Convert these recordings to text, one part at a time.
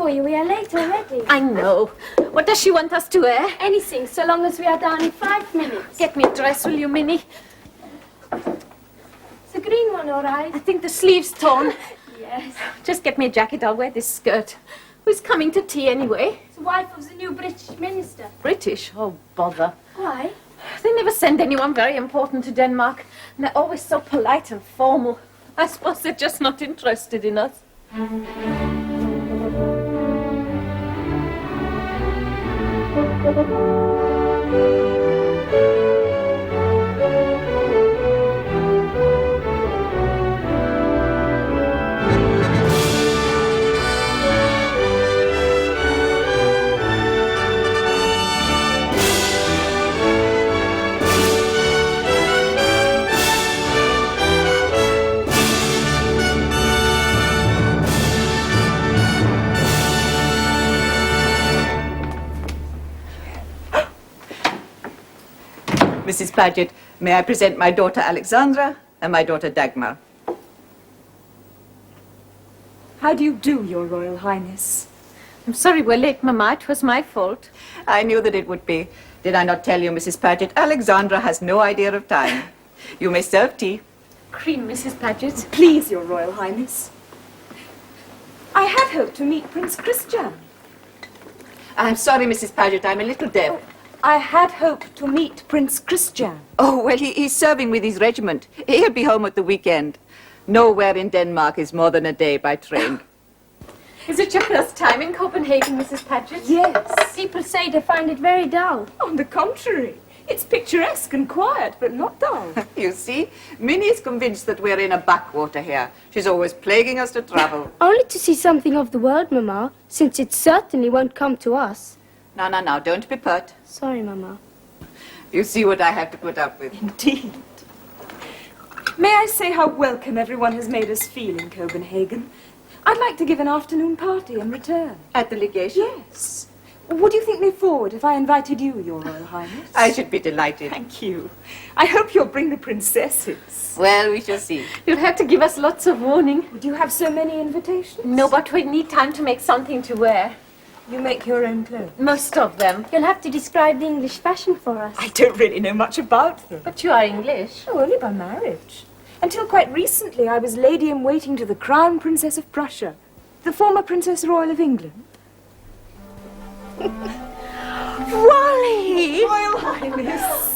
for you. We are late already. I know. What does she want us to wear? Anything, so long as we are down in 5 minutes. Get me a dress, will you, Minnie? Is the green one all right? I think the sleeve's torn. Yes. Just get me a jacket. I'll wear this skirt. Who's coming to tea, anyway? It's the wife of the new British minister. British? Oh, bother. Why? They never send anyone very important to Denmark. And they're always so polite and formal. I suppose they're just not interested in us. Mrs. Paget, may I present my daughter Alexandra and my daughter Dagmar. How do you do, Your Royal Highness? I'm sorry we're late, Mamma. It was my fault. I knew that it would be. Did I not tell you, Mrs. Paget? Alexandra has no idea of time. You may serve tea. Cream, Mrs. Paget. Please, Your Royal Highness. I had hoped to meet Prince Christian. I'm sorry, Mrs. Paget, I'm a little deaf. I had hoped to meet Prince Christian. Oh, well, he's serving with his regiment. He'll be home at the weekend. Nowhere in Denmark is more than a day by train. Is it your first time in Copenhagen, Mrs. Paget? Yes. People say they find it very dull. On the contrary, it's picturesque and quiet, but not dull. You see, Minnie is convinced that we're in a backwater here. She's always plaguing us to travel. Only to see something of the world, Mamma, since it certainly won't come to us. Now, don't be pert. Sorry, Mamma. You see what I have to put up with. Indeed. May I say how welcome everyone has made us feel in Copenhagen? I'd like to give an afternoon party and return. At the legation? Yes. Would you think me forward if I invited you, Your Royal Highness? I should be delighted. Thank you. I hope you'll bring the princesses. Well, we shall see. You'll have to give us lots of warning. Do you have so many invitations? No, but we need time to make something to wear. You make your own clothes? Most of them. You'll have to describe the English fashion for us. I don't really know much about them. But you are English. Oh, only by marriage. Until quite recently, I was lady-in-waiting to the Crown Princess of Prussia, the former Princess Royal of England. Wally! Royal Highness!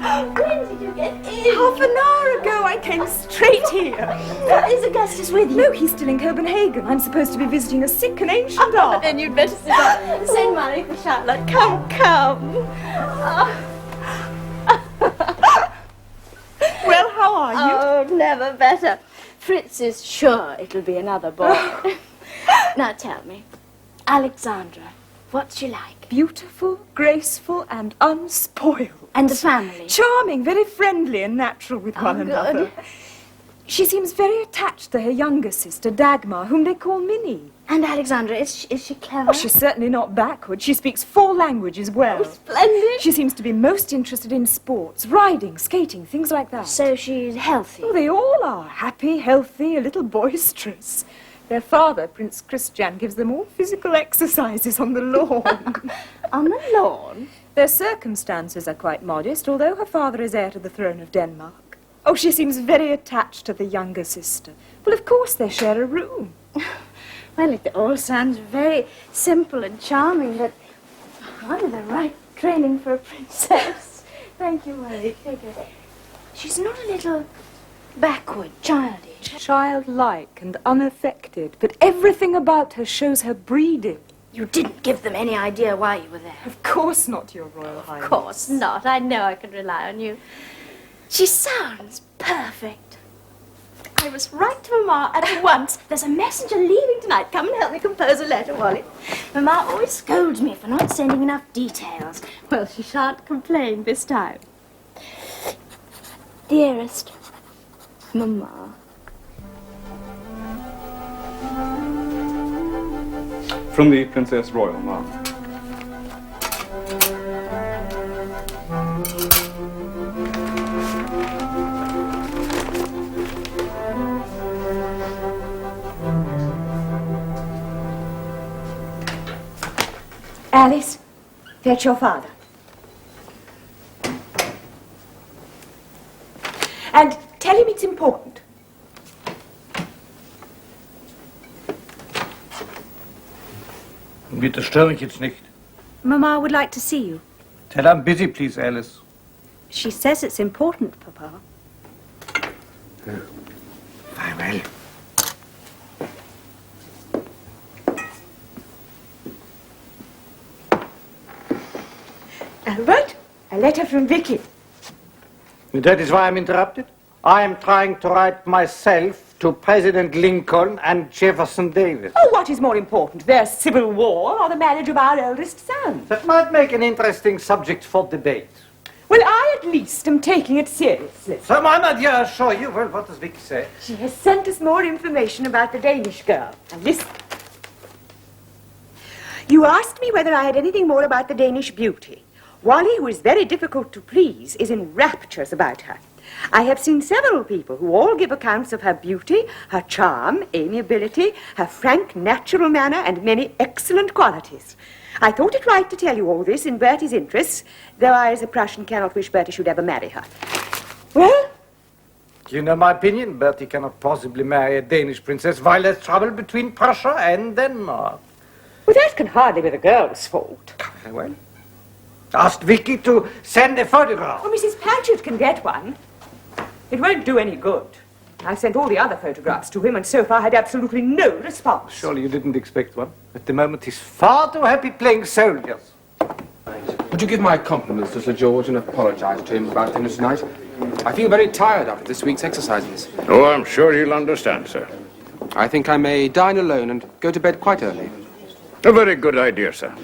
When did you get in? Half an hour ago, I came straight here. Is Augustus with you? No, he's still in Copenhagen. I'm supposed to be visiting a sick and ancient aunt. Then you'd better sit down. Send Marie for Charlotte. Come. Well, how are you? Oh, never better. Fritz is sure it'll be another boy. Now tell me, Alexandra, what's she like? Beautiful, graceful, and unspoiled. And the family? Charming, very friendly and natural with one another. Good. She seems very attached to her younger sister, Dagmar, whom they call Minnie. And Alexandra, is she clever? Oh, she's certainly not backward. She speaks 4 languages well. Oh, splendid. She seems to be most interested in sports, riding, skating, things like that. So she's healthy? Oh, they all are. Happy, healthy, a little boisterous. Their father, Prince Christian, gives them all physical exercises on the lawn. On the lawn? Their circumstances are quite modest, although her father is heir to the throne of Denmark. Oh, she seems very attached to the younger sister. Well, of course, they share a room. Well, it all sounds very simple and charming, but hardly the right training for a princess. Thank you, Marie. Take it. She's not a little backward, childish. Childlike and unaffected, but everything about her shows her breeding. You didn't give them any idea why you were there. Of course not, Your Royal Highness. Of course not. I know I can rely on you. She sounds perfect. I was right to Mamma at once. There's a messenger leaving tonight. Come and help me compose a letter, Wally. Mamma always scolds me for not sending enough details. Well, she shan't complain this time. Dearest Mamma. From the Princess Royal, Ma'am. Alice, fetch your father. And tell him it's important. Bitte störe mich jetzt nicht. Mama would like to see you. Tell her I'm busy, please, Alice. She says it's important, Papa. Very well. Albert, a letter from Vicky. That is why I'm interrupted. I am trying to write myself to President Lincoln and Jefferson Davis. Oh, what is more important, their civil war or the marriage of our eldest son? That might make an interesting subject for debate. Well, I at least am taking it seriously. So, my dear, I assure you, well, what does Vicky say? She has sent us more information about the Danish girl. And listen. You asked me whether I had anything more about the Danish beauty. Wally, who is very difficult to please, is in raptures about her. I have seen several people who all give accounts of her beauty, her charm, amiability, her frank, natural manner, and many excellent qualities. I thought it right to tell you all this in Bertie's interests, though I, as a Prussian, cannot wish Bertie should ever marry her. Well? You know my opinion. Bertie cannot possibly marry a Danish princess while there's trouble between Prussia and Denmark. Well, that can hardly be the girl's fault. Very well. Asked Vicky to send a photograph. Oh, Mrs. Paget can get one. It won't do any good. I sent all the other photographs to him and so far had absolutely no response. Surely you didn't expect one. At the moment he's far too happy playing soldiers. Would you give my compliments to Sir George and apologise to him about dinner tonight? I feel very tired after this week's exercises. Oh, I'm sure he'll understand, sir. I think I may dine alone and go to bed quite early. A very good idea, sir.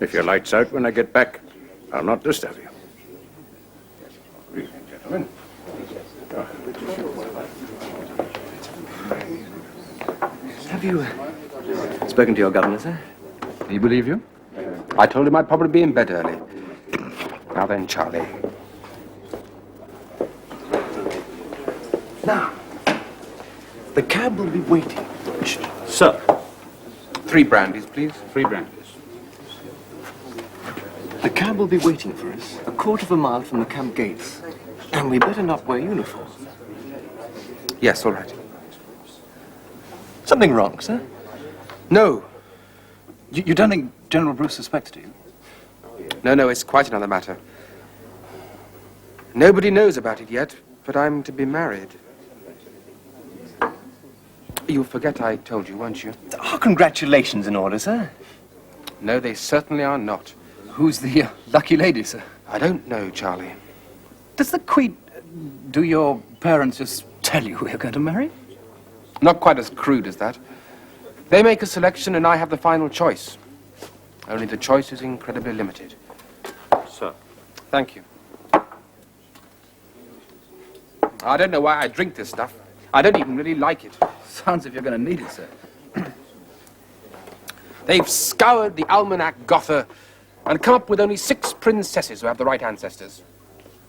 If your light's out when I get back, I'll not disturb you. Gentlemen. Have you spoken to your governor, sir? Do you believe you? I told him I'd probably be in bed early. Now then, Charlie. Now, the cab will be waiting. Sir. 3 brandies, please. 3 brandies. The cab will be waiting for us a quarter of a mile from the camp gates. And we better not wear uniforms. Yes, all right. Something wrong, sir? No. You don't think General Bruce suspects, do you? No, it's quite another matter. Nobody knows about it yet, but I'm to be married. You'll forget I told you, won't you? Are congratulations in order, sir? No, they certainly are not. Who's the lucky lady, sir? I don't know, Charlie. Does the Queen... do your parents just tell you who you're going to marry? Not quite as crude as that. They make a selection and I have the final choice. Only the choice is incredibly limited. Sir. Thank you. I don't know why I drink this stuff. I don't even really like it. Sounds if you're going to need it, sir. They've scoured the almanac Gotha and come up with only 6 princesses who have the right ancestors.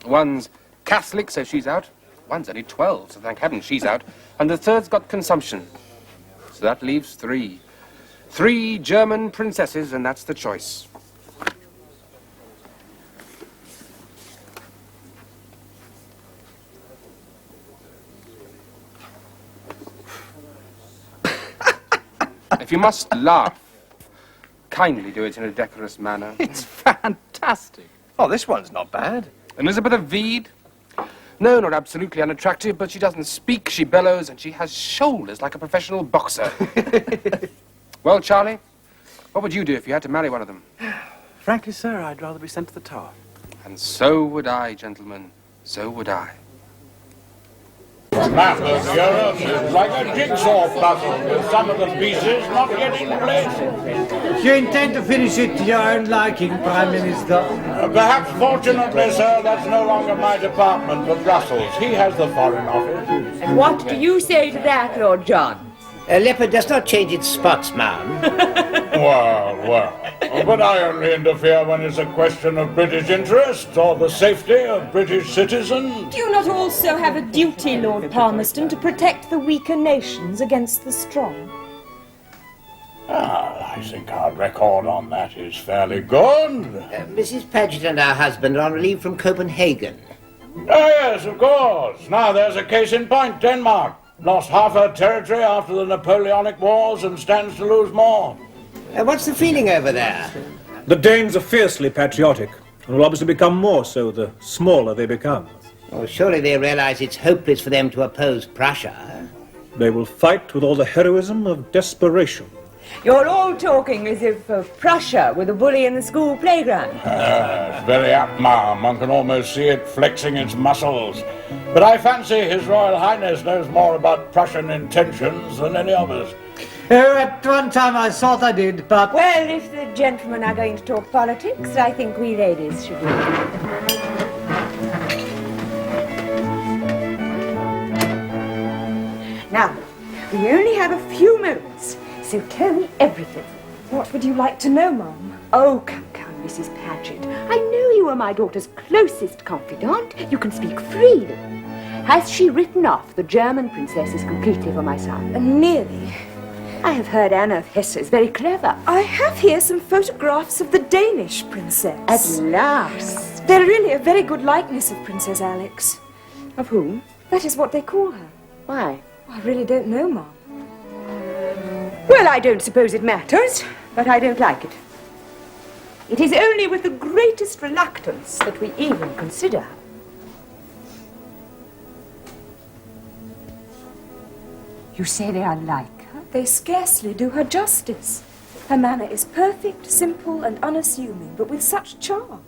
One's Catholic, so she's out. One's only 12, so thank heaven she's out. And the third's got consumption. So that leaves 3. 3 German princesses, and that's the choice. If you must laugh, kindly do it in a decorous manner. It's fantastic. Oh, this one's not bad. Elizabeth of Vede? No, not absolutely unattractive, but she doesn't speak, she bellows, and she has shoulders like a professional boxer. Well, Charlie, what would you do if you had to marry one of them? Frankly, sir, I'd rather be sent to the Tower. And so would I, gentlemen. So would I. Map of Europe is like a jigsaw puzzle, with some of the pieces not yet in place. You intend to finish it to your own liking, Prime Minister? Perhaps, fortunately, sir, that's no longer my department, but Russell's. He has the Foreign Office. And what do you say to that, Lord John? A leopard does not change its spots, ma'am. Well. But I only interfere when it's a question of British interest or the safety of British citizens. Do you not also have a duty, Lord Palmerston, to protect the weaker nations against the strong? I think our record on that is fairly good. Mrs. Paget and her husband are on leave from Copenhagen. Oh, yes, of course. Now, there's a case in point. Denmark lost half her territory after the Napoleonic Wars and stands to lose more. What's the feeling over there? The Danes are fiercely patriotic, and will obviously become more so the smaller they become. Well, surely they realize it's hopeless for them to oppose Prussia. They will fight with all the heroism of desperation. You're all talking as if Prussia were the bully in the school playground. It's very apt, ma'am. One can almost see it flexing its muscles. But I fancy His Royal Highness knows more about Prussian intentions than any of us. Oh, at one time I thought I did, but... Well, if the gentlemen are going to talk politics, I think we ladies should leave. Now, we only have a few moments, so tell me everything. What would you like to know, Mum? Oh, come, Mrs. Paget. I know you are my daughter's closest confidant. You can speak freely. Has she written off the German princesses completely for my son? Nearly. I have heard Anna of Hesse is very clever. I have here some photographs of the Danish princess. At last. They're really a very good likeness of Princess Alix. Of whom? That is what they call her. Why? I really don't know, Mum. Well, I don't suppose it matters, but I don't like it. It is only with the greatest reluctance that we even consider her. You say they are like her? They scarcely do her justice. Her manner is perfect, simple, and unassuming, but with such charm.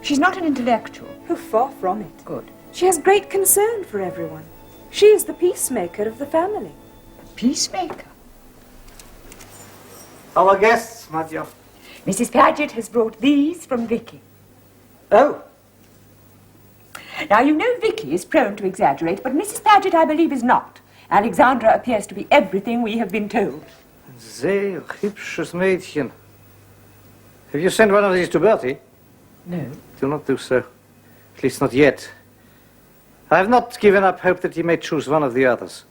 She's not an intellectual. Oh, far from it. Good. She has great concern for everyone. She is the peacemaker of the family. Peacemaker? Our guests, my dear. Mrs. Paget has brought these from Vicky. Oh. Now, you know Vicky is prone to exaggerate, but Mrs. Paget, I believe, is not. Alexandra appears to be everything we have been told. Sehr hübsches Mädchen. Have you sent one of these to Bertie? No. Do not do so. At least not yet. I have not given up hope that he may choose one of the others.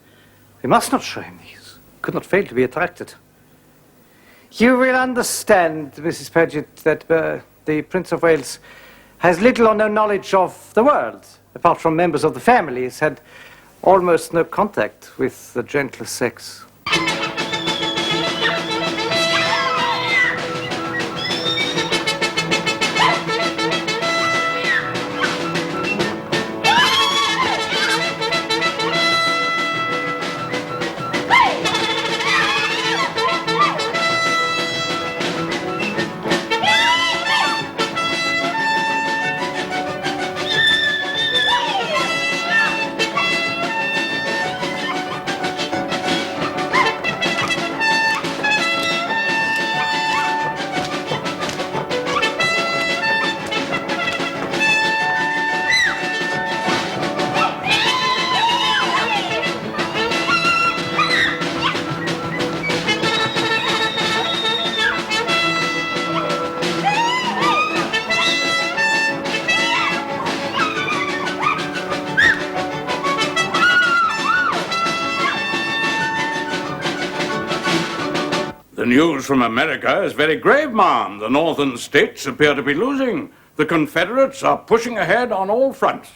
We must not show him these. Could not fail to be attracted. You will understand, Mrs. Paget, that the Prince of Wales has little or no knowledge of the world. Apart from members of the family, he's had almost no contact with the gentler sex. The news from America is very grave, ma'am. The northern states appear to be losing. The Confederates are pushing ahead on all fronts.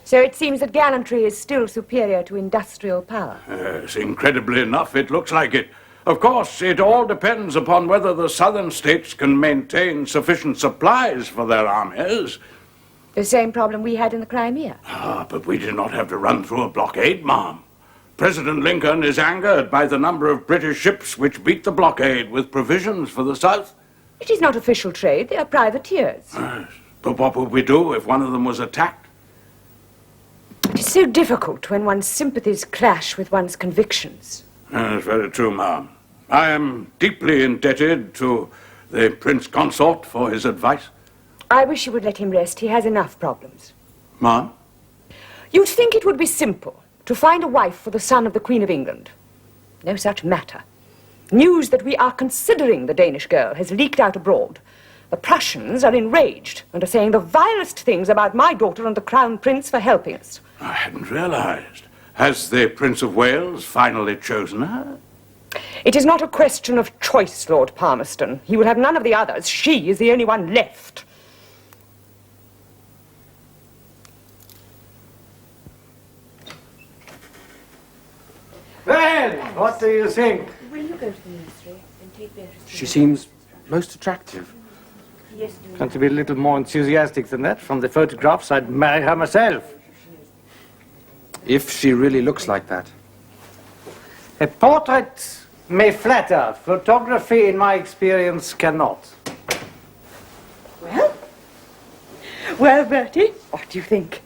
So it seems that gallantry is still superior to industrial power. Yes, incredibly enough, it looks like it. Of course, it all depends upon whether the southern states can maintain sufficient supplies for their armies. The same problem we had in the Crimea. Ah, but we did not have to run through a blockade, ma'am. President Lincoln is angered by the number of British ships which beat the blockade with provisions for the South. It is not official trade, they are privateers. Yes, but what would we do if one of them was attacked? It is so difficult when one's sympathies clash with one's convictions. That's very true, ma'am. I am deeply indebted to the Prince Consort for his advice. I wish you would let him rest. He has enough problems. Ma'am? You'd think it would be simple to find a wife for the son of the Queen of England. No such matter. News that we are considering the Danish girl has leaked out abroad. The Prussians are enraged and are saying the vilest things about my daughter and the Crown Prince for helping us. I hadn't realized. Has the Prince of Wales finally chosen her? It is not a question of choice, Lord Palmerston. He will have none of the others. She is the only one left. Well, what do you think? Will you go to the nursery and take Beatrice? She seems most attractive. Yes, Can't you be a little more enthusiastic than that? From the photographs, I'd marry her myself. If she really looks like that. A portrait may flatter. Photography, in my experience, cannot. Well? Well, Bertie, what do you think?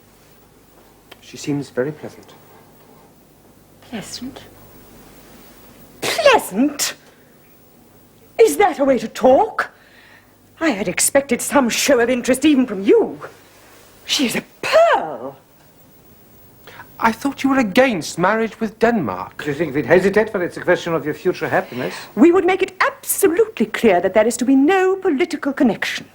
She seems very pleasant. Pleasant? Pleasant? Is that a way to talk? I had expected some show of interest even from you. She is a pearl. I thought you were against marriage with Denmark. Do you think we'd hesitate when it's a question of your future happiness? We would make it absolutely clear that there is to be no political connection.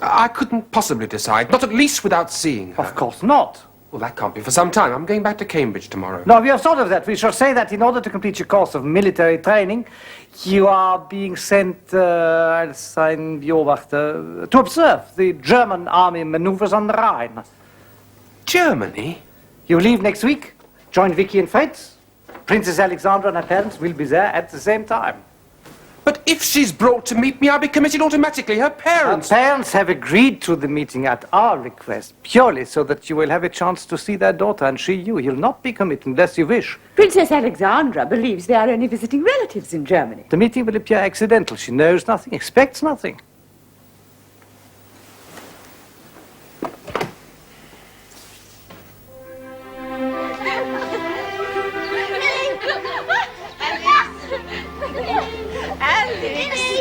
I couldn't possibly decide, not at least without seeing her. Of course not. Well, that can't be for some time. I'm going back to Cambridge tomorrow. No, we have thought of that. We shall say that in order to complete your course of military training, you are being sent, als ein Beobachter, to observe the German army maneuvers on the Rhine. Germany? You leave next week, join Vicky and Fritz. Princess Alexandra and her parents will be there at the same time. But if she's brought to meet me, I'll be committed automatically. Her parents... Her parents have agreed to the meeting at our request, purely so that you will have a chance to see their daughter and she you. You'll not be committed unless you wish. Princess Alexandra believes they are only visiting relatives in Germany. The meeting will appear accidental. She knows nothing, expects nothing.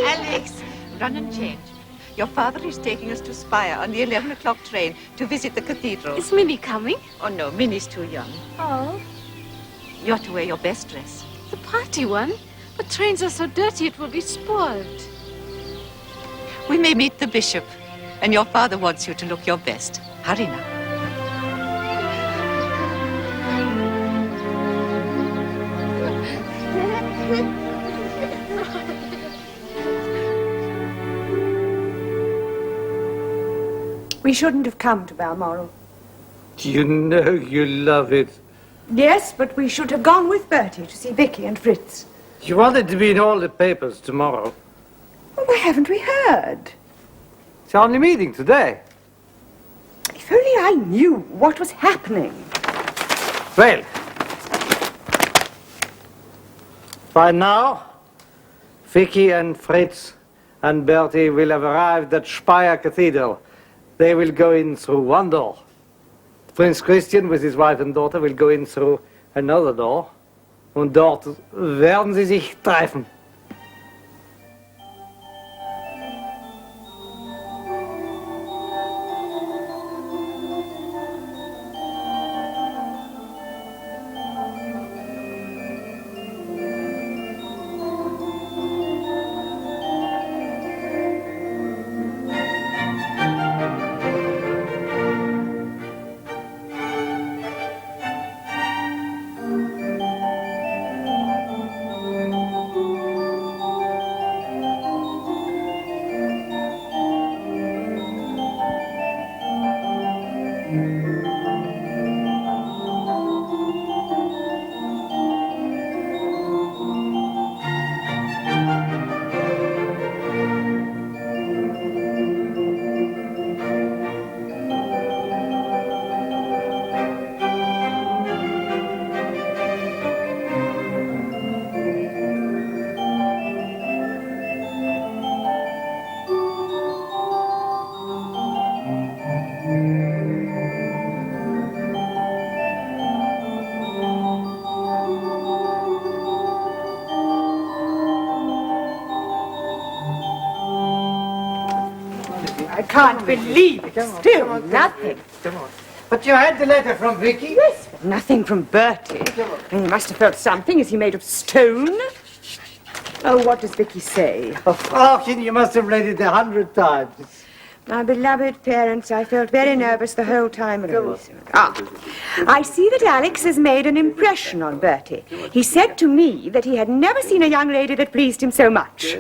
Alix, run and change. Your father is taking us to Spire on the 11 o'clock train to visit the cathedral. Is Minnie coming? Oh, no, Minnie's too young. Oh. You're to wear your best dress. The party one? But trains are so dirty it will be spoiled. We may meet the bishop, and your father wants you to look your best. Hurry now. We shouldn't have come to Balmoral. You know you love it. Yes, but we should have gone with Bertie to see Vicky and Fritz. You wanted to be in all the papers tomorrow. Well, why haven't we heard? It's our only meeting today. If only I knew what was happening. Well, by now, Vicky and Fritz and Bertie will have arrived at Speyer Cathedral. They will go in through one door. Prince Christian with his wife and daughter will go in through another door. Und dort werden sie sich treffen. I can't believe it. Still nothing. Come on. But you had the letter from Vicky? Yes, but nothing from Bertie. He must have felt something. Is he made of stone? Oh, what does Vicky say? Oh, Frauchen, you must have read it 100 times. My beloved parents, I felt very nervous the whole time. I see that Alix has made an impression on Bertie. He said to me that he had never seen a young lady that pleased him so much.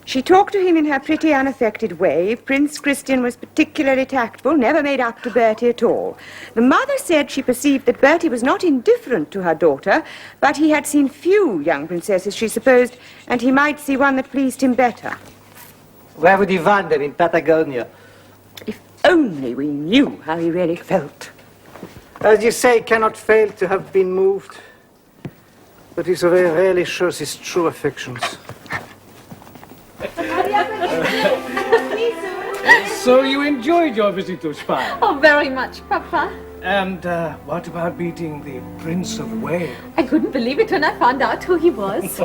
She talked to him in her pretty, unaffected way. Prince Christian was particularly tactful, never made up to Bertie at all. The mother said she perceived that Bertie was not indifferent to her daughter, but he had seen few young princesses, she supposed, and he might see one that pleased him better. Where would he find them? In Patagonia? If only we knew how he really felt. As you say, he cannot fail to have been moved, but he so very rarely shows his true affections. So you enjoyed your visit to Spain? Oh, very much, Papa. And what about meeting the Prince of Wales? I couldn't believe it when I found out who he was.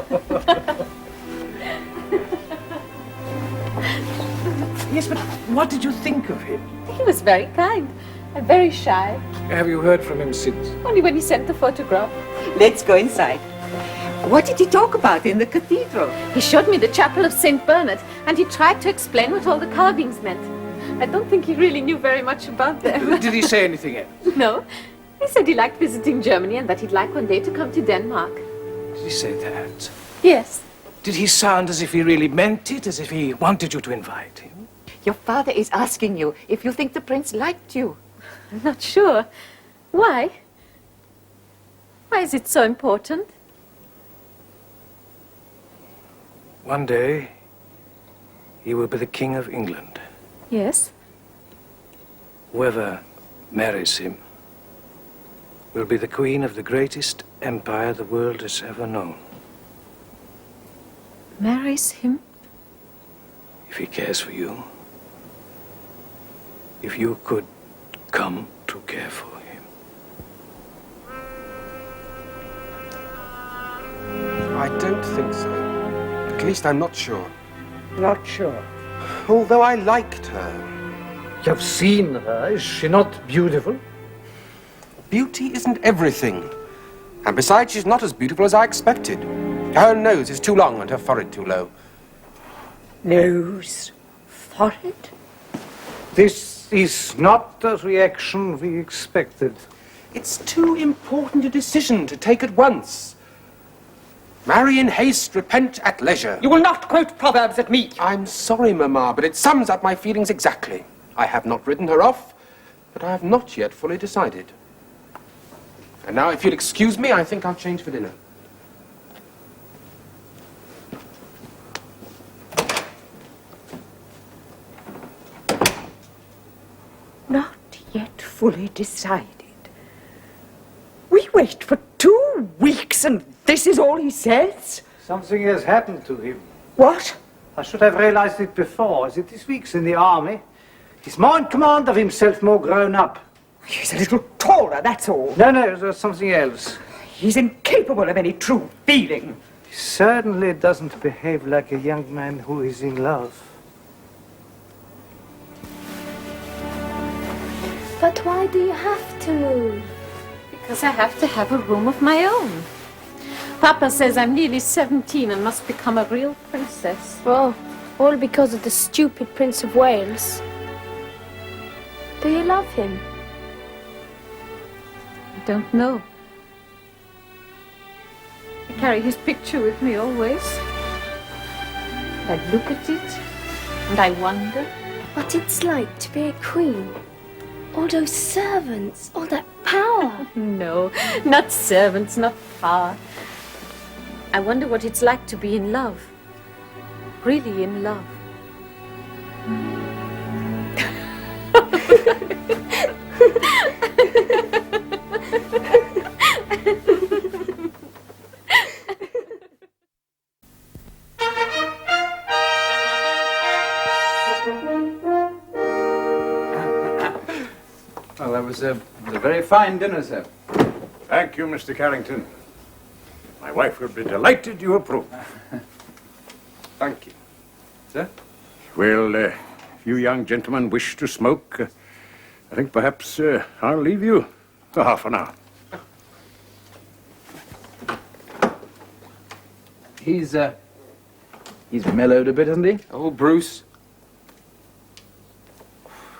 Yes, but what did you think of him? He was very kind and very shy. Have you heard from him since? Only when he sent the photograph. Let's go inside. What did he talk about in the cathedral? He showed me the chapel of St. Bernard, and he tried to explain what all the carvings meant. I don't think he really knew very much about them. Did he say anything else? No. He said he liked visiting Germany and that he'd like one day to come to Denmark. Did he say that? Yes. Did he sound as if he really meant it, as if he wanted you to invite him? Your father is asking you if you think the prince liked you. I'm not sure. Why? Why is it so important? One day, he will be the King of England. Yes. Whoever marries him will be the queen of the greatest empire the world has ever known. Marries him? If he cares for you. If you could come to care for him. I don't think so. At least I'm not sure. Not sure. Although I liked her. You've seen her. Is she not beautiful? Beauty isn't everything. And besides, she's not as beautiful as I expected. Her nose is too long and her forehead too low. Nose? Forehead? This is not the reaction we expected. It's too important a decision to take at once. Marry in haste, repent at leisure. You will not quote proverbs at me. I'm sorry, Mamma, but it sums up my feelings exactly. I have not written her off, but I have not yet fully decided. And now, if you'll excuse me, I think I'll change for dinner. Not yet fully decided. We wait for 2 weeks and this is all he says? Something has happened to him. What? I should have realized it before. Is it this week's in the army? He's more in command of himself, more grown up. He's a little taller, that's all. No, there's something else. He's incapable of any true feeling. He certainly doesn't behave like a young man who is in love. But why do you have to move? Because I have to have a room of my own. Papa says I'm nearly 17 and must become a real princess. Oh, all because of the stupid Prince of Wales. Do you love him? I don't know. I carry his picture with me always. I look at it and I wonder what it's like to be a queen. All those servants, all that power. No, not servants, not power. I wonder what it's like to be in love. Really in love. Well, that was a very fine dinner, sir. Thank you, Mr. Carrington. My wife will be delighted you approve. Thank you. Sir? Well, if you young gentlemen wish to smoke, I think perhaps I'll leave you for half an hour. He's He's mellowed a bit, hasn't he? Oh, Bruce.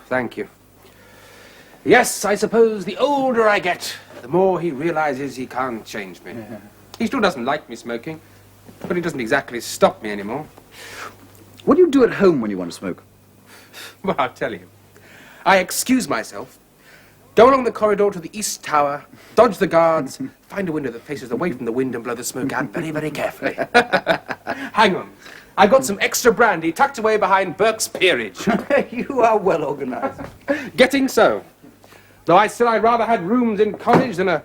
Thank you. Yes, I suppose the older I get, the more he realizes he can't change me. Yeah. He still doesn't like me smoking, but he doesn't exactly stop me anymore. What do you do at home when you want to smoke? Well, I'll tell you. I excuse myself, go along the corridor to the East Tower, dodge the guards, find a window that faces away from the wind and blow the smoke out very, very carefully. Hang on. I've got some extra brandy tucked away behind Burke's Peerage. You are well organized. Getting so. Though I'd rather had rooms in college than a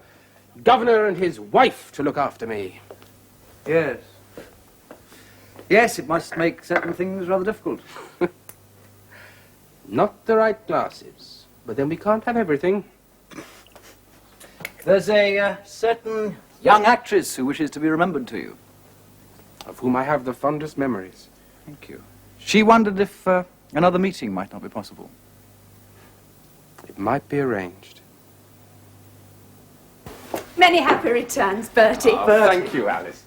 governor and his wife to look after me. Yes. Yes, it must make certain things rather difficult. Not the right glasses, but then we can't have everything. There's a certain young actress who wishes to be remembered to you. Of whom I have the fondest memories. Thank you. She wondered if another meeting might not be possible. It might be arranged. Many happy returns, Bertie. Oh, thank you, Alice.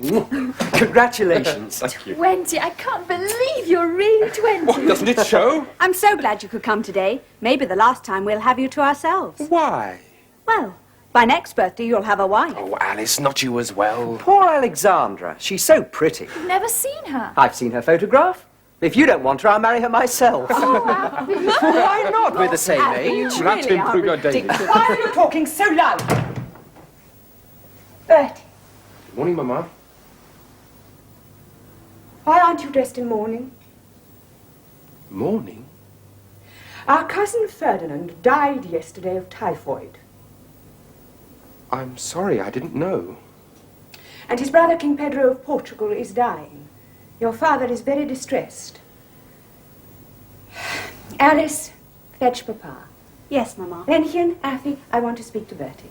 Congratulations. Thank you. 20. I can't believe you're really 20. What, doesn't it show? I'm so glad you could come today. Maybe the last time we'll have you to ourselves. Why? Well, by next birthday you'll have a wife. Oh, Alice, not you as well. Poor Alexandra. She's so pretty. I've never seen her. I've seen her photograph. If you don't want her, I'll marry her myself. Why not? We're the same age. You'll have to improve your dating. Why are you talking so loud? Bertie, Good morning, Mamma. why aren't you dressed in mourning? Morning? Our cousin Ferdinand died yesterday of typhoid. I'm sorry, I didn't know. And his brother King Pedro of Portugal is dying. Your father is very distressed. Alice, fetch Papa. Yes, Mamma. Lenchen, Affy, I want to speak to Bertie.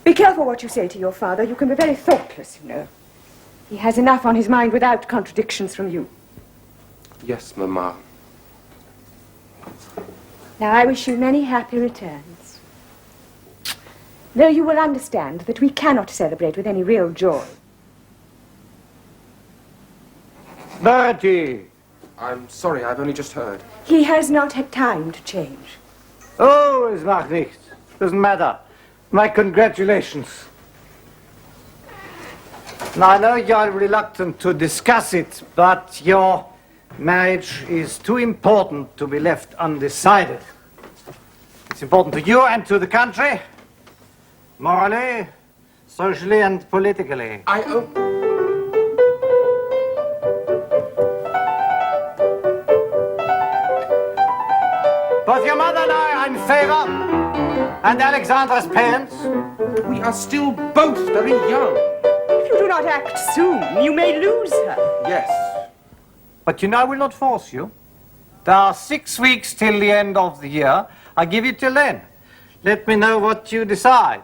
Be careful what you say to your father. You can be very thoughtless, you know. He has enough on his mind without contradictions from you. Yes, Mamma. Now, I wish you many happy returns. Though you will understand that we cannot celebrate with any real joy. Bertie! I'm sorry, I've only just heard. He has not had time to change. Oh, es macht nichts. Doesn't matter. My congratulations. Now, I know you're reluctant to discuss it, but your marriage is too important to be left undecided. It's important to you and to the country, morally, socially, and politically. Both your mother and I are in favor, and Alexandra's parents. We are still both very young. If you do not act soon, you may lose her. Yes. But you know I will not force you. There are 6 weeks till the end of the year. I give you till then. Let me know what you decide.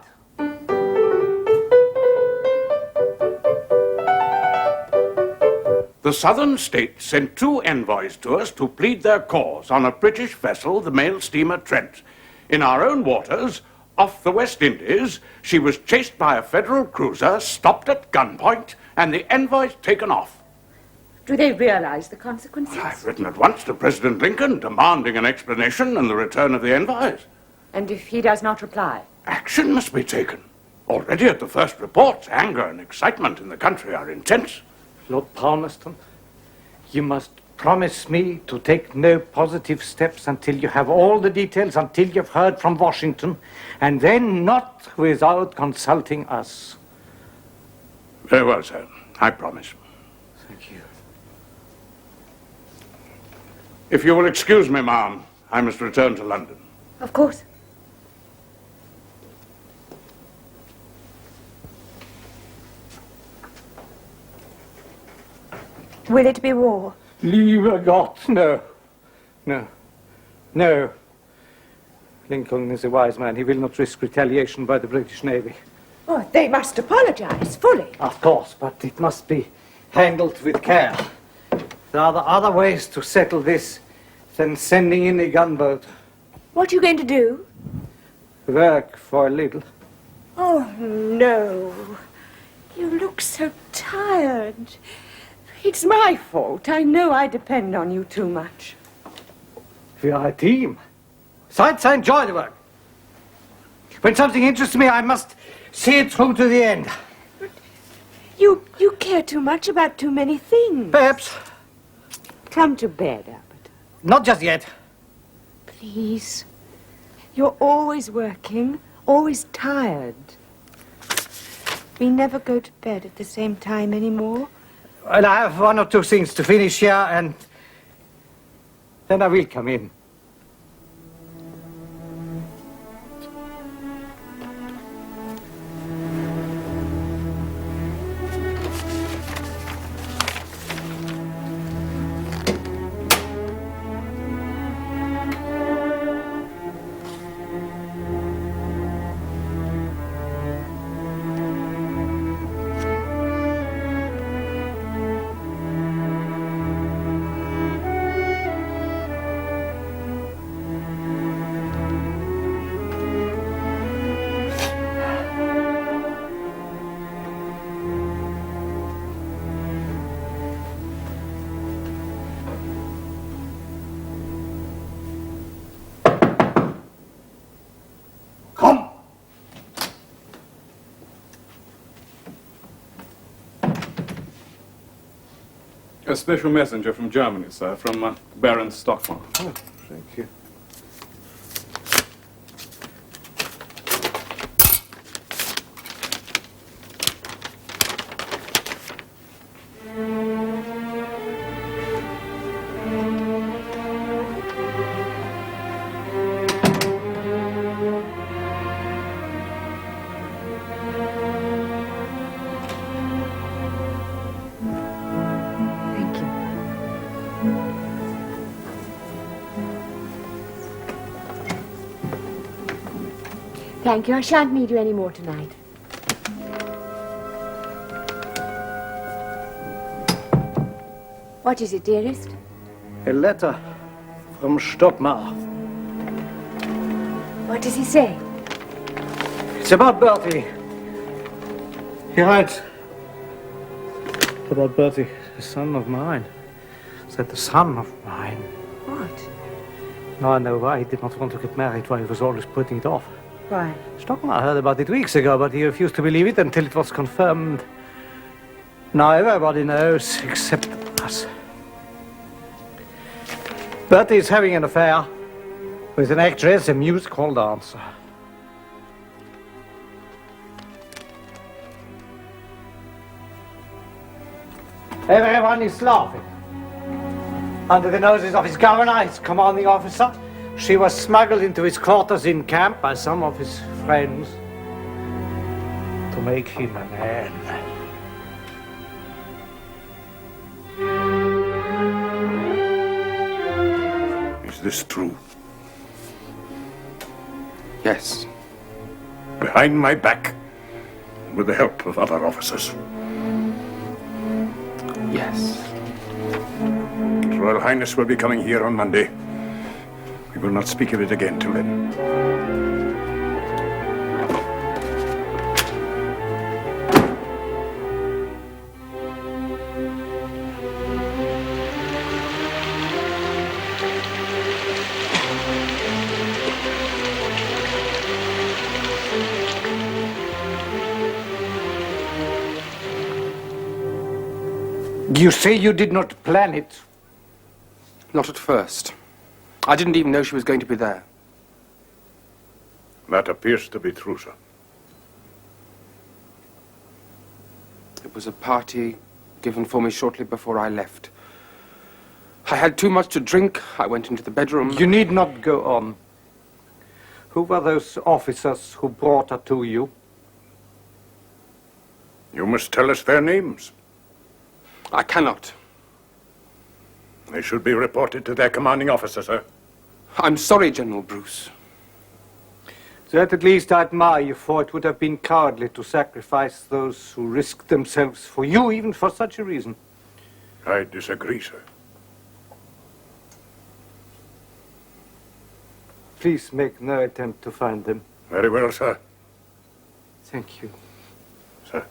The southern states sent 2 envoys to us to plead their cause on a British vessel, the mail steamer Trent. In our own waters, off the West Indies, she was chased by a federal cruiser, stopped at gunpoint, and the envoys taken off. Do they realize the consequences? I've written at once to President Lincoln demanding an explanation and the return of the envoys. And if he does not reply? Action must be taken. Already at the first reports, anger and excitement in the country are intense. Lord Palmerston, you must promise me to take no positive steps until you have all the details, until you've heard from Washington, and then not without consulting us. Very well, sir. I promise. Thank you. If you will excuse me, ma'am, I must return to London. Of course. Will it be war? Lieber Gott, no. No. No. Lincoln is a wise man. He will not risk retaliation by the British Navy. Oh, they must apologize fully. Of course, but it must be handled with care. There are other ways to settle this than sending in a gunboat. What are you going to do? Work for a little. Oh, no. You look so tired. It's my fault. I know I depend on you too much. We are a team. Besides, I enjoy the work. When something interests me, I must see it through to the end. But you care too much about too many things. Perhaps. Come to bed, Albert. Not just yet. Please. You're always working, always tired. We never go to bed at the same time anymore. Well, I have one or two things to finish here, and then I will come in. A special messenger from Germany, sir, from Baron Stockmar. Oh, thank you. Thank you. I shan't need you any more tonight. What is it, dearest? A letter from Stockmar. What does he say? It's about Bertie. He writes about Bertie, the son of mine. Said the son of mine. What? Now I know why he did not want to get married, why he was always putting it off. Why? Stockmar heard about it weeks ago, but he refused to believe it until it was confirmed. Now everybody knows, except us. Bertie is having an affair with an actress, a music-hall dancer. Everyone is laughing. Under the noses of his governor, his commanding officer, she was smuggled into his quarters in camp by some of his friends to make him a man. Is this true? Yes. Behind my back, with the help of other officers. Yes. His Royal Highness will be coming here on Monday. We will not speak of it again till then. You say you did not plan it? Not at first. I didn't even know she was going to be there. That appears to be true, sir. It was a party given for me shortly before I left. I had too much to drink. I went into the bedroom. You need not go on. Who were those officers who brought her to you? You must tell us their names. I cannot. They should be reported to their commanding officer, sir. I'm sorry, General Bruce. That at least I admire you for. It would have been cowardly to sacrifice those who risked themselves for you, even for such a reason. I disagree, sir. Please make no attempt to find them. Very well, sir. Thank you. Sir.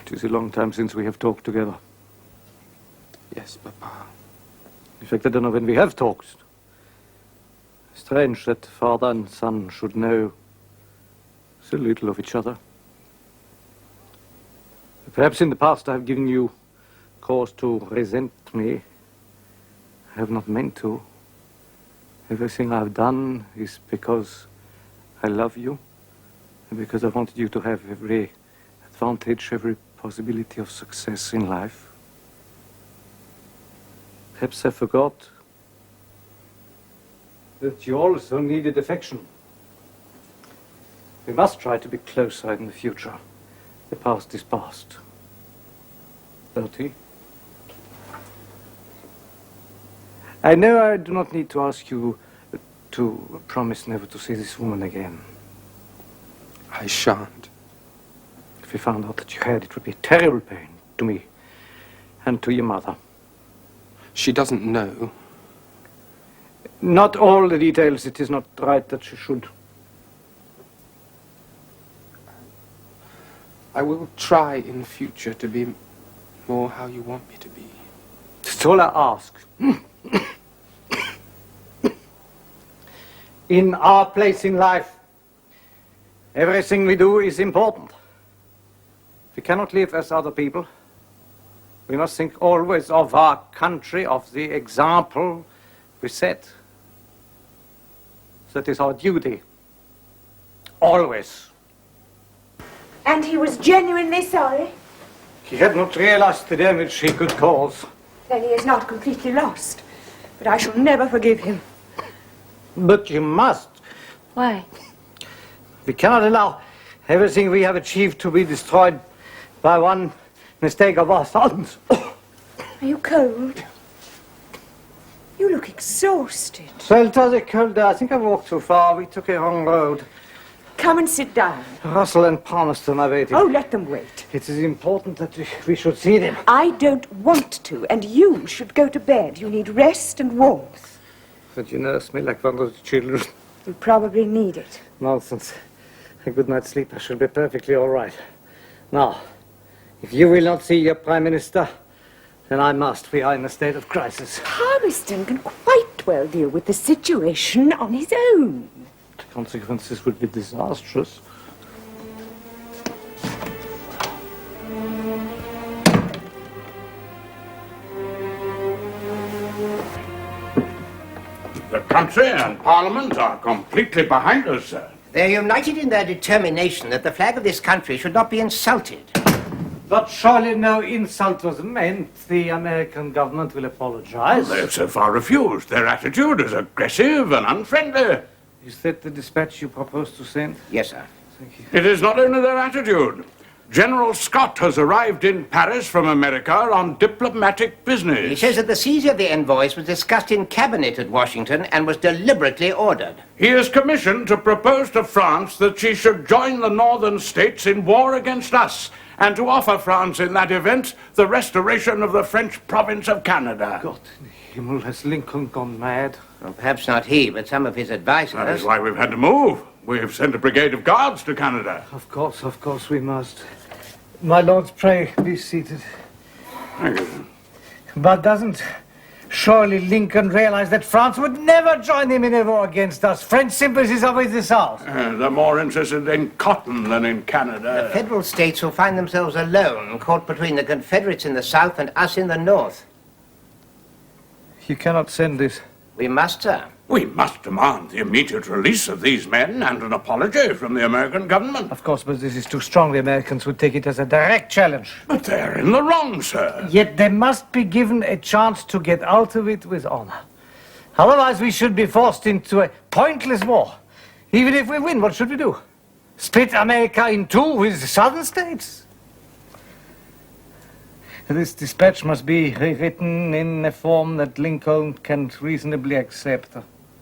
It is a long time since we have talked together. Yes, Papa. In fact, I don't know when we have talked. Strange that father and son should know so little of each other. Perhaps in the past I have given you cause to resent me. I have not meant to. Everything I have done is because I love you and because I wanted you to have every advantage, every possibility of success in life. Perhaps I forgot that you also needed affection. We must try to be closer in the future. The past is past. Bertie? I know I do not need to ask you to promise never to see this woman again. I shan't. If we found out that you had, it would be a terrible pain to me and to your mother. She doesn't know. Not all the details. It is not right that she should. I will try in future to be more how you want me to be. That's all I ask. In our place in life, everything we do is important. We cannot live as other people. We must think always of our country, of the example we set. That is our duty. Always. And he was genuinely sorry? He had not realized the damage he could cause. Then he is not completely lost. But I shall never forgive him. But you must. Why? We cannot allow everything we have achieved to be destroyed by one mistake of our sons. Are you cold? You look exhausted. Well, it was a cold day. I think I walked too far. We took a wrong road. Come and sit down. Russell and Palmerston are waiting. Oh, let them wait. It is important that we should see them. I don't want to, and you should go to bed. You need rest and warmth. But you nurse me like one of the children. You'll probably need it. Nonsense. A good night's sleep, I shall be perfectly all right. Now, if you will not see your Prime Minister, then I must. We are in a state of crisis. Palmerston can quite well deal with the situation on his own. The consequences would be disastrous. The country and Parliament are completely behind us, sir. They're united in their determination that the flag of this country should not be insulted. But surely no insult was meant. The American government will apologize. They've so far refused. Their attitude is aggressive and unfriendly. Is that the dispatch you propose to send? Yes, sir. Thank you. It is not only their attitude. General Scott has arrived in Paris from America on diplomatic business. He says that the seizure of the envoys was discussed in cabinet at Washington and was deliberately ordered. He is commissioned to propose to France that she should join the northern states in war against us, and to offer France in that event the restoration of the French province of Canada. God in Himmel, has Lincoln gone mad? Well, perhaps not he, but some of his advisers. That is why we've had to move. We've sent a brigade of guards to Canada. Of course we must. My lords, pray be seated. Thank you. But doesn't surely Lincoln realize that France would never join him in a war against us? French sympathies are with the South. They're more interested in cotton than in Canada. The federal states will find themselves alone, caught between the Confederates in the South and us in the North. You cannot send this. We must, sir. We must demand the immediate release of these men and an apology from the American government. Of course, but this is too strong. The Americans would take it as a direct challenge. But they're in the wrong, sir. Yet they must be given a chance to get out of it with honor. Otherwise, we should be forced into a pointless war. Even if we win, what should we do? Split America in two with the southern states? This dispatch must be rewritten in a form that Lincoln can reasonably accept.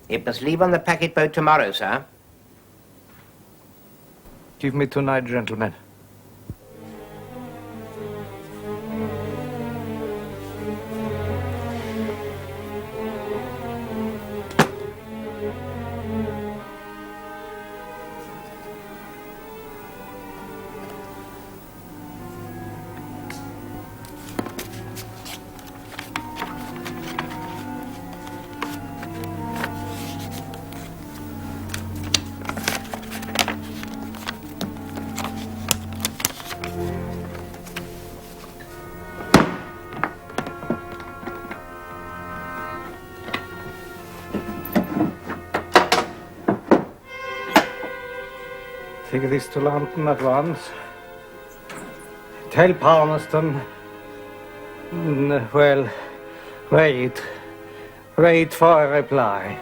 It must leave on the packet boat tomorrow, sir. Give me tonight, gentlemen. Take this to London at once. Tell Palmerston. Well, wait. Wait for a reply.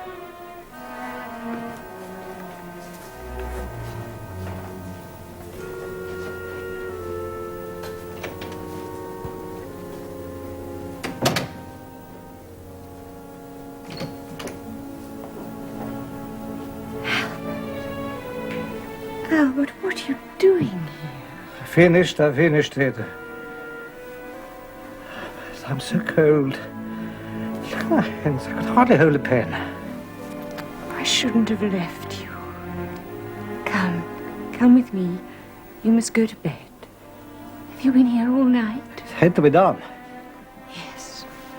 Albert, what are you doing here? I finished it. I'm so cold. Look at my hands, I could hardly hold a pen. I shouldn't have left you. Come with me. You must go to bed. Have you been here all night? It had to be done.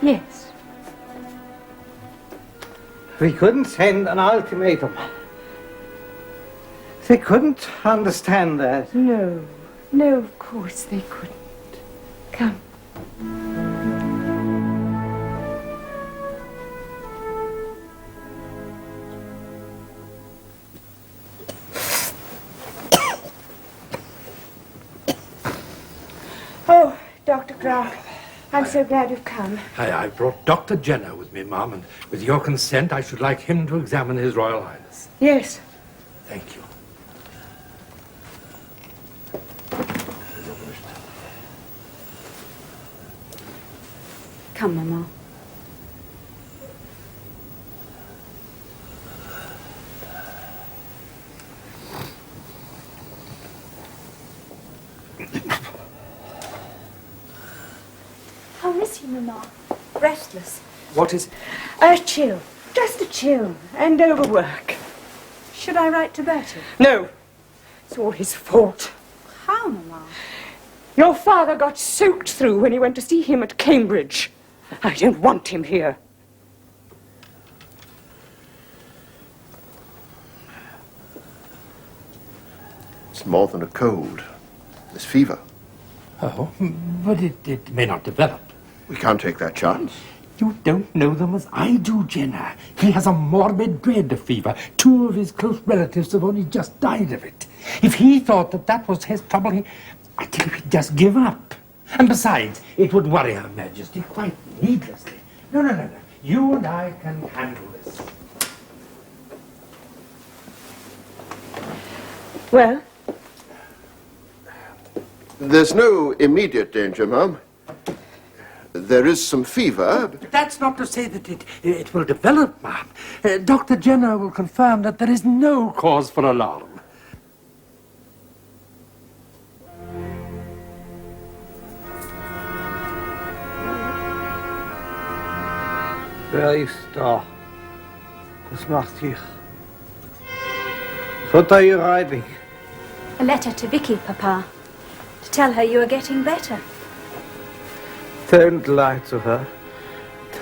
Yes. We couldn't send an ultimatum. They couldn't understand that. No, of course they couldn't. Come. Oh, Dr. Clark, I'm so glad you've come. I brought Dr. Jenner with me, Ma'am, and with your consent, I should like him to examine His Royal Highness. Yes. Thank you. Come, Mama. How is he, Mama? Restless. What is... A chill. Just a chill. And overwork. Should I write to Bertie? No. It's all his fault. How, Mama? Your father got soaked through when he went to see him at Cambridge. I don't want him here. It's more than a cold. It's fever. Oh, but it may not develop. We can't take that chance. You don't know them as I do, Jenner. He has a morbid dread of fever. 2 of his close relatives have only just died of it. If he thought that was his trouble, I tell you, he'd just give up. And besides, it would worry Her Majesty quite needlessly. No. You and I can handle this. Well? There's no immediate danger, Mum. There is some fever. But that's not to say that it will develop, Ma'am. Dr. Jenner will confirm that there is no cause for alarm. Wer ist da? Was macht ihr? What are you writing? A letter to Vicky, Papa. To tell her you are getting better. Don't lie to her.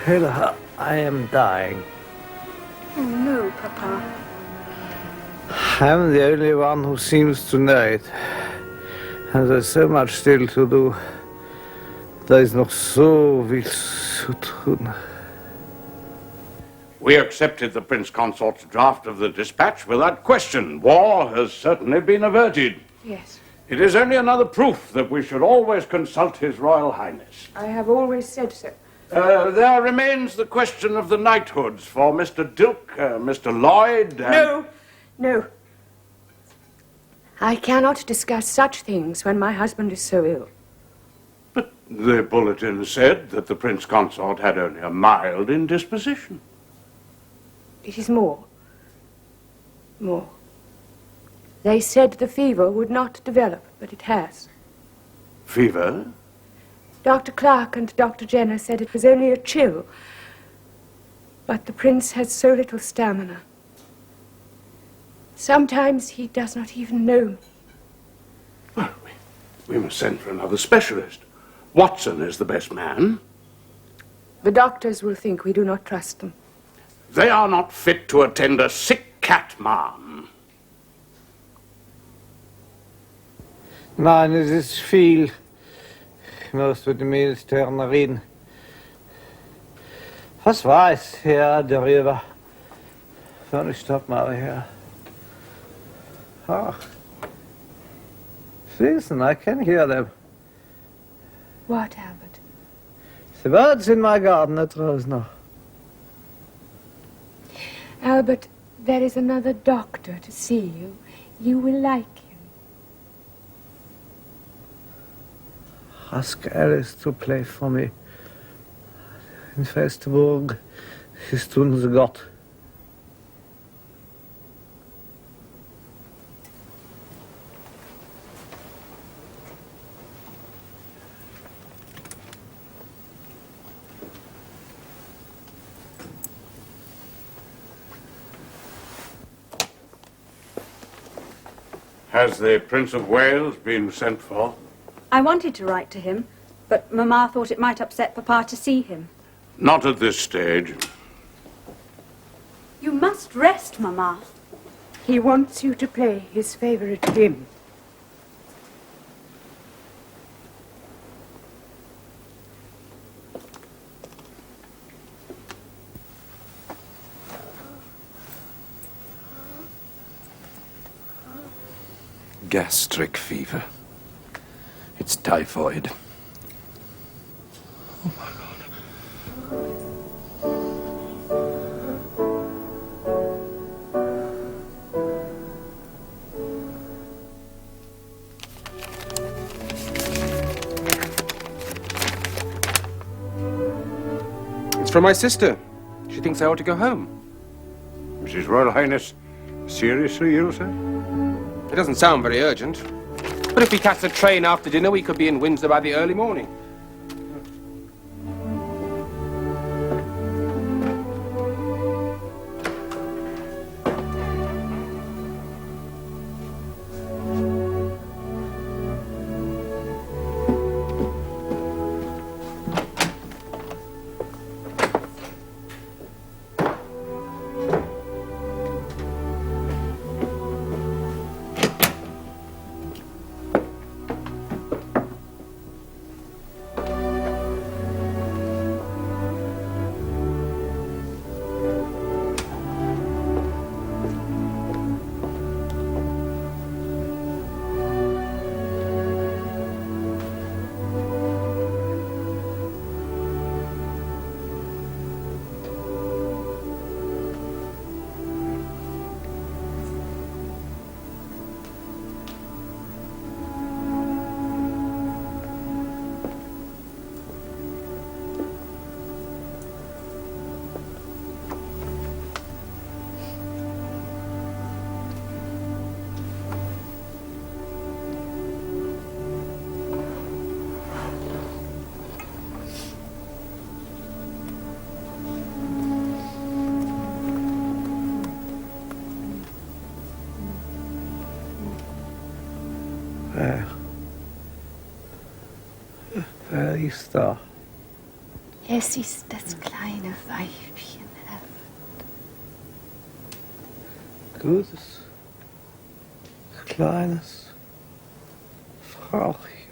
Tell her I am dying. Oh, no, Papa. I'm the only one who seems to know it. And there's so much still to do. Da ist noch so viel zu tun. We accepted the Prince Consort's draft of the dispatch without question. War has certainly been averted. Yes. It is only another proof that we should always consult His Royal Highness. I have always said so. There remains the question of the knighthoods for Mr. Dilke, Mr. Lloyd, and... No. I cannot discuss such things when my husband is so ill. But the bulletin said that the Prince Consort had only a mild indisposition. It is more. More. They said the fever would not develop, but it has. Fever? Dr. Clark and Dr. Jenner said it was only a chill. But the Prince has so little stamina. Sometimes he does not even know me. Well, we must send for another specialist. Watson is the best man. The doctors will think we do not trust them. They are not fit to attend a sick cat, ma'am. Nein, es ist viel. Ich muss mit dem Minister reden. Was weiß er darüber? Soll ich stopp mal her? Ach. Listen, I can hear them. What, Albert? The birds in my garden at Rosner. Albert, there is another doctor to see you. You will like him. Ask Alice to play for me. In Festburg, his tun sie Gott. Has the Prince of Wales been sent for? I wanted to write to him, but Mamma thought it might upset Papa to see him. Not at this stage. You must rest, Mamma. He wants you to play his favorite hymn. Gastric fever. It's typhoid. Oh my God. It's from my sister. She thinks I ought to go home. Is His Royal Highness seriously ill, sir? It doesn't sound very urgent. But if we catch a train after dinner, we could be in Windsor by the early morning. Wer ist da? Es ist das kleine Weibchen, Gutes, kleines Frauchen.